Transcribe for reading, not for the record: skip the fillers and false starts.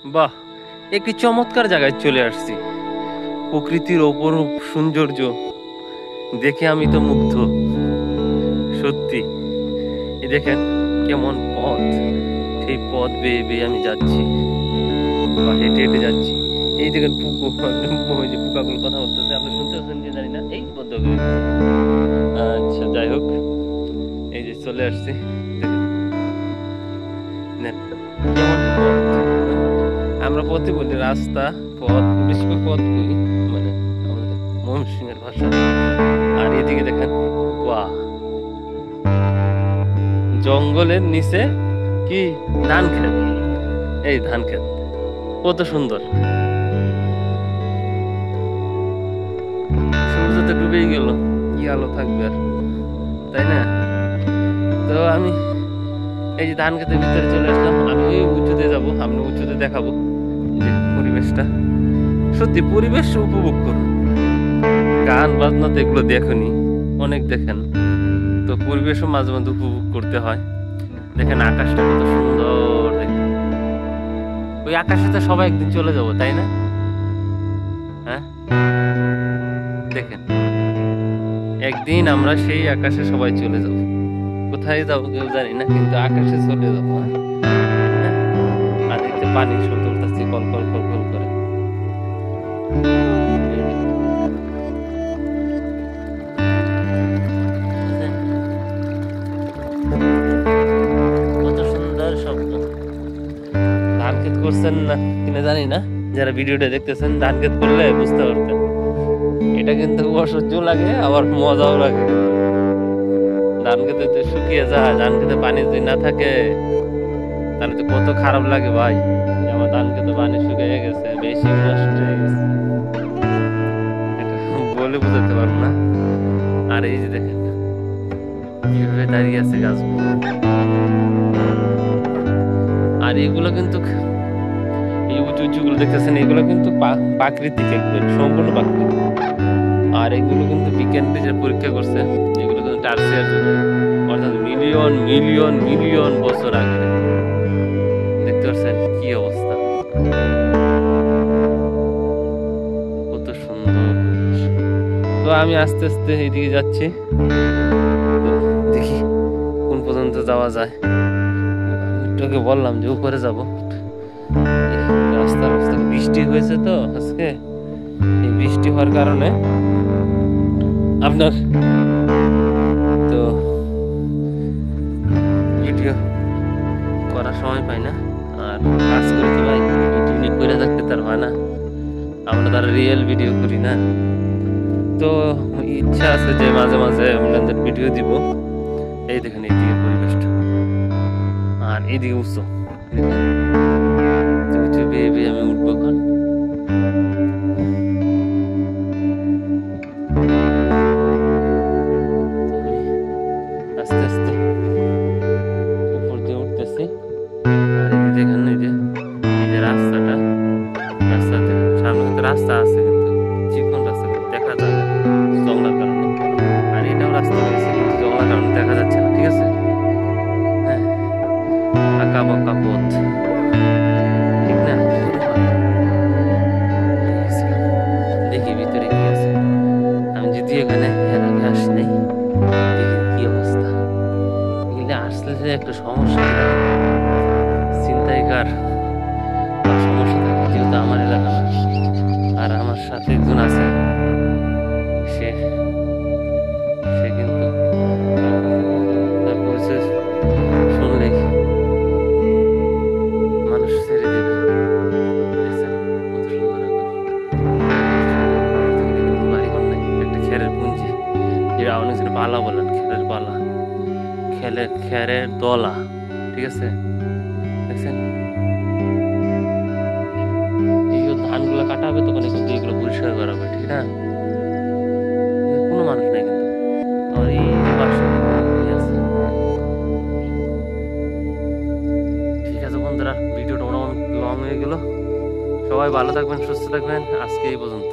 বাহ, একটি চমৎকার জায়গায় চলে আসছি। প্রকৃতির অপরূপ সৌন্দর্য দেখে আমি তো মুগ্ধ সত্যি। এই দেখেন কেমন পথ, সেই পথ বেয়ে বেয়ে আমি যাচ্ছি বা হেঁটে হেঁটে যাচ্ছি। এই দেখেন ওই যে পোকাগুলো কথা বলতেছে, আপনি শুনতে পাচ্ছেন কি জানি না। এই পথ, আচ্ছা যাই হোক, এই যে চলে আসছি। কেমন পথ, আমরা পথই বলি, রাস্তা পথ, বেশি পথ বলি মানে আমাদের ময়মনসিংহের ভাষা। আর এদিকে দেখেন বাহ, জঙ্গলের নিচে কি ধান ক্ষেত, এই ধান ক্ষেত কত সুন্দর। সূর্য তো ডুবেই গেল, কি আলো থাকবে আর, তাই না? তো আমি এই যে ধান ক্ষেতের ভিতরে চলে আসলাম। আমি ওই উঁচুতে যাবো, আমি উঁচুতে দেখাবো যে পরিবেশটা। সত্যি পরিবেশ উপভোগ করুন, গান বাজনা তো এগুলো দেখুনি, অনেক দেখেন, তো পরিবেশও মাঝে মাঝে উপভোগ করতে হয়। দেখেন আকাশটা কত সুন্দর, দেখেন ওই আকাশে তো সবাই একদিন চলে যাবো, তাই না? হ্যাঁ দেখেন, একদিন আমরা সেই আকাশে সবাই চলে যাব। কোথায় যাবো কেউ জানি না, কিন্তু আকাশে চলে যাবো। আর দেখতে পানি শব্দ উঠতেছে কল কল কল কল করে। কত সুন্দর শব্দ। ধান ক্ষেত করছেন না কিনা জানি না, যারা ভিডিওটা দেখতেছেন ধান ক্ষেত করলে বুঝতে পারতেন। এটা কিন্তু অসহ্য লাগে, আবার মজাও লাগে। ধান খেতে তো শুকিয়ে যায়, ধান খেতে পানি যদি না থাকে তাহলে তো কত খারাপ লাগে ভাই। আমার ধান খেতে পানি শুকিয়ে গেছে, বেশি নষ্ট হয়ে গেছে, এটা বলে বোঝাতে পারবো না। আর এই যে দেখেন কিভাবে দাঁড়িয়ে আছে গাছগুলো। আর এগুলো কিন্তু, এই উঁচু উঁচু গুলো দেখতেছেন, এগুলো কিন্তু প্রাকৃতিক, একদম সম্পূর্ণ প্রাকৃতিক। আর এগুলো কিন্তু বিজ্ঞানীরা যে পরীক্ষা করছে, এগুলো কিন্তু টার্সিয়ার যুগে, অর্থাৎ মিলিয়ন মিলিয়ন মিলিয়ন বছর আগে। দেখতে পাচ্ছেন কি অবস্থা, কত সুন্দর। তো আমি আস্তে আস্তে এইদিকে যাচ্ছি, দেখি কোন পর্যন্ত যাওয়া যায়। তোকে বললাম যে উপরে যাব। রাস্তা রাস্তা বৃষ্টি হয়েছে তো আজকে, এই বৃষ্টি হওয়ার কারণে আপনার তো ভিডিও করার সময় পাই না। আর কাজ করি তো ভাই, ভিডিও নিয়ে করে থাকতে তার হয় না, আমরা তার রিয়েল ভিডিও করি না। তো ইচ্ছা আছে যে মাঝে মাঝে আপনাদের ভিডিও দিব। এই দেখেন এইদিকে পরিবেশটা, আর এইদিকে উৎসব আমি উঠবো এখন। আস্তে আস্তে উপর দিয়ে উঠতেছি। আর এই দেখেন এই যে রাস্তাটা, রাস্তাতে সামনে কিন্তু রাস্তা আছে, কিন্তু চিকন রাস্তা, কিন্তু দেখা যায় না জংলার কারণে। আর এটাও রাস্তা রয়েছে, কিন্তু জংলার কারণে দেখা যাচ্ছে না। ঠিক আছে, হ্যাঁ, আঁকা বাঁকা পথ, ঠিক না? দেখি ভিতরে কি আছে। আমি যদি এখানে এর আগে আসি নাই, দেখি কি অবস্থা। এখানে আসলে যে একটা সমস্যা, চিন্তাইকার বা সমস্যা থাকে, যেহেতু আমার এলাকা না। আর আমার সাথে একজন আছে, সে সে কিন্তু তার পরিচয় শুনলেই মানুষ ছেড়ে দেবে। দেখছেন কত সুন্দর বাড়িঘর নাই, একটা খেরের পুঞ্জি, যেটা অনেক পালা বলেন, খেরের পালা, খেরের দলা। ঠিক আছে, দেখছেন এই ধানগুলো কাটা হবে, তখন কিন্তু এগুলো পরিষ্কার করা হবে, ঠিক না? কোনো মানুষ নেই কিন্তু। আর এই পাশে আছে। ঠিক আছে বন্ধুরা, ভিডিওটা মোটামুটি লং হয়ে গেল। সবাই ভালো থাকবেন, সুস্থ থাকবেন, আজকে এই পর্যন্ত।